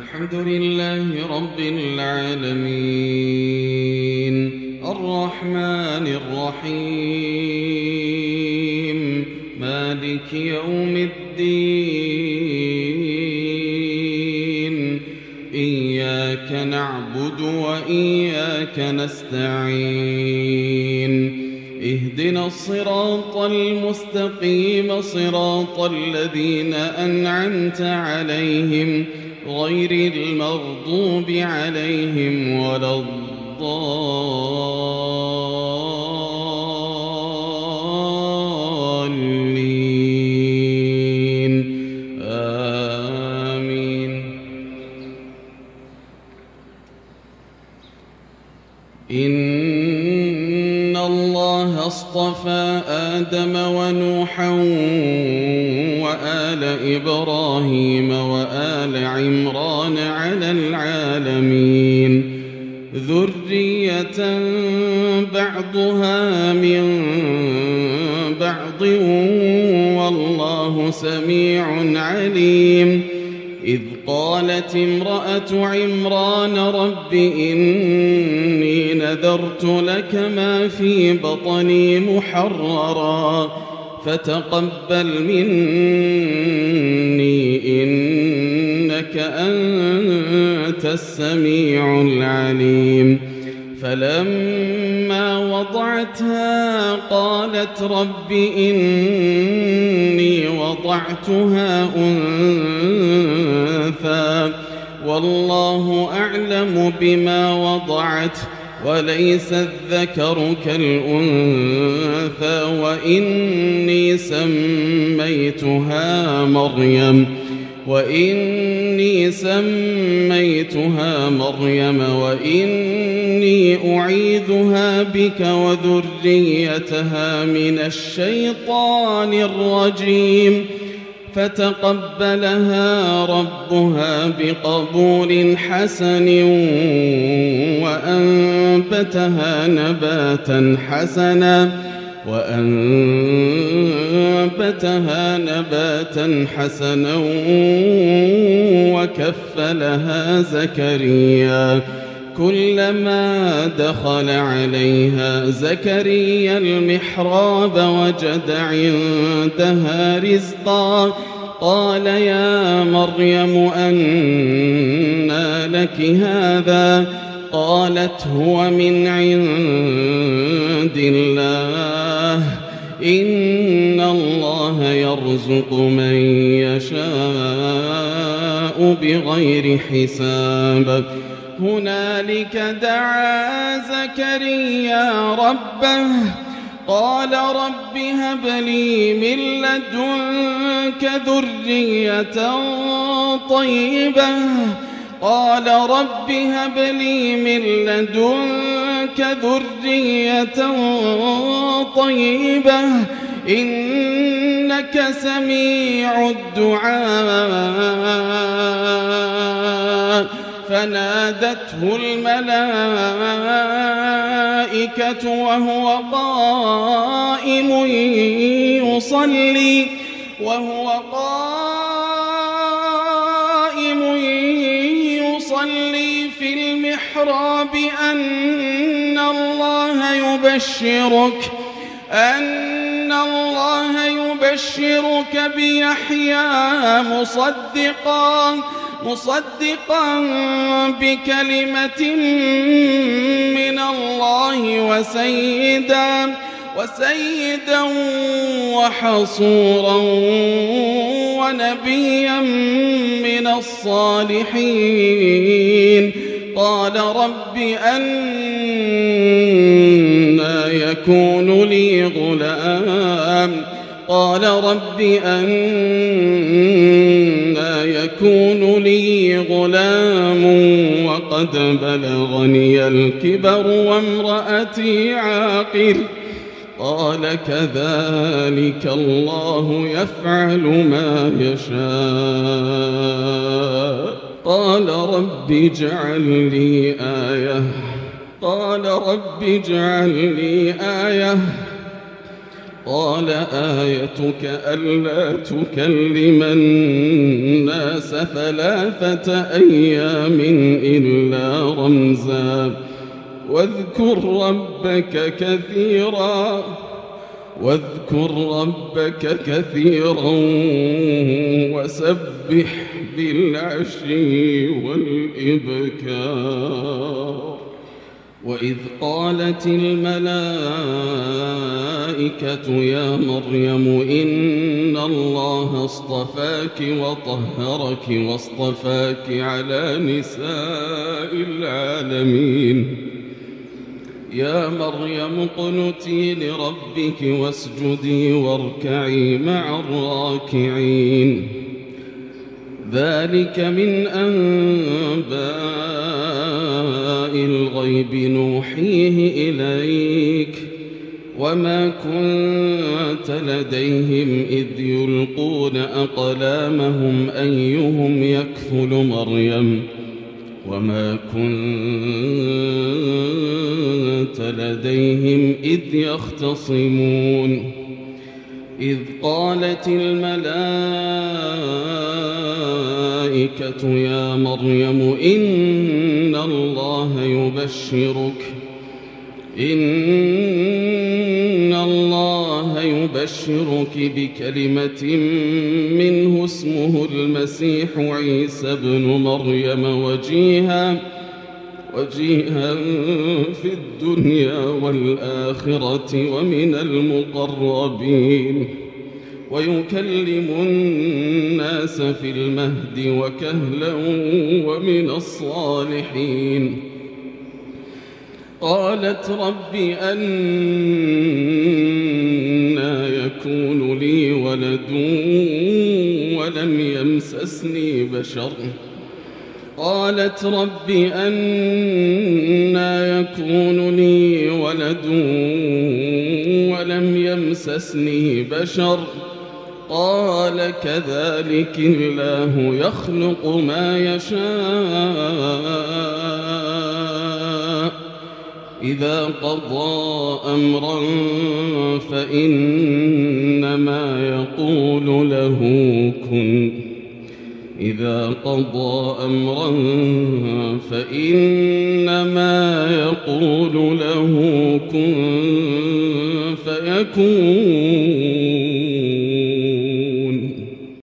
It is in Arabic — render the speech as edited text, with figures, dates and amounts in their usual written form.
الحمد لله رب العالمين الرحمن الرحيم مالك يوم الدين إياك نعبد وإياك نستعين اهدنا الصراط المستقيم صراط الذين أنعمت عليهم غير المغضوب عليهم ولا الضالين آمين. إن الله اصطفى آدم ونوحا وآل إبراهيم وآل عمران على العالمين ذرية بعضها من بعض والله سميع عليم. إذ قالت امرأة عمران رب إني نذرت لك ما في بطني محررا فتقبل مني إنك أنت السميع العليم. فلما وضعتها قالت رب إني وضعتها أنثى والله أعلم بما وضعت وليس الذكر كالأنثى وإني سميتها مريم وإني أعيذها بك وذريتها من الشيطان الرجيم. فتقبلها ربها بقبول حسن وأنبتها نباتا حسنا وكفلها زكريا. كلما دخل عليها زكريا المحراب وجد عندها رزقا قال يا مريم أنى لك هذا قالت هو من عند الله إن الله يرزق من يشاء بغير حساب. هنالك دعا زكريا ربه قال رب هب لي من لدنك ذرية طيبة إنك سميع الدعاء. فنادته الملائكة وهو قائم يصلي في المحراب أن الله يبشرك بيحيى مصدقا بكلمة من الله وسيدا وحصورا ونبيا من الصالحين. قال رب أنى يكون لي غلام وقد بلغني الكبر وامرأتي عاقر قال كذلك الله يفعل ما يشاء. قال رب اجعل لي آية قال آيتك ألا تكلم الناس 3 أيام إلا رمزا واذكر ربك كثيرا وسبح بالعشي والإبكار. وإذ قالت الملائكة يا مريم إن الله اصطفاك وطهرك واصطفاك على نساء العالمين. يا مريم اقنتي لربك واسجدي واركعي مع الراكعين. ذلك من أنباء الغيب نوحيه إليك وما كنت لديهم إذ يلقون أقلامهم أيهم يكفل مريم وما كنت لديهم إذ يختصمون. إذ قالت الملائكة يا مريم إن الله يبشرك بكلمة منه اسمه المسيح عيسى ابن مريم وجيها في الدنيا والآخرة ومن المقربين ويكلم الناس في المهد وكهلا ومن الصالحين. قالت رب أنى يكون لي ولد ولم يمسسني بشر قال كذلك الله يخلق ما يشاء إذا قضى أمرا فإنما يقول له كن فيكون.